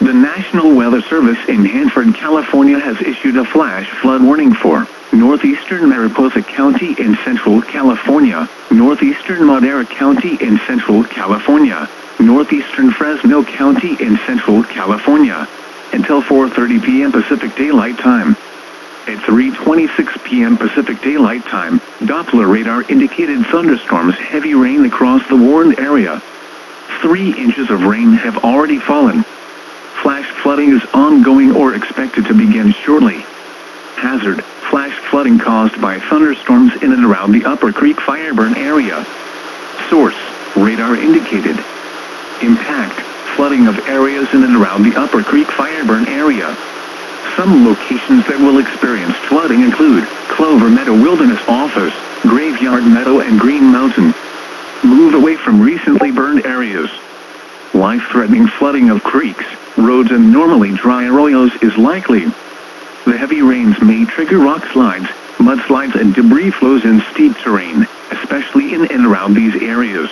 The National Weather Service in Hanford, California has issued a flash flood warning for northeastern Mariposa County in Central California, northeastern Madera County in Central California, northeastern Fresno County in Central California, until 4:30 p.m. Pacific Daylight Time. At 3:26 p.m. Pacific Daylight Time, Doppler radar indicated thunderstorms, heavy rain across the warned area. 3 inches of rain have already fallen. Flash flooding is ongoing or expected to begin shortly. Hazard: flash flooding caused by thunderstorms in and around the Upper Creek Fireburn area. Source: radar indicated. Impact: flooding of areas in and around the Upper Creek Fireburn area. Some locations that will experience flooding include Clover Meadow Wilderness Office, Graveyard Meadow and Green Mountain. Move away from recently burned areas. Life-threatening flooding of creeks, roads and normally dry arroyos is likely. The heavy rains may trigger rock slides, mudslides and debris flows in steep terrain, especially in and around these areas.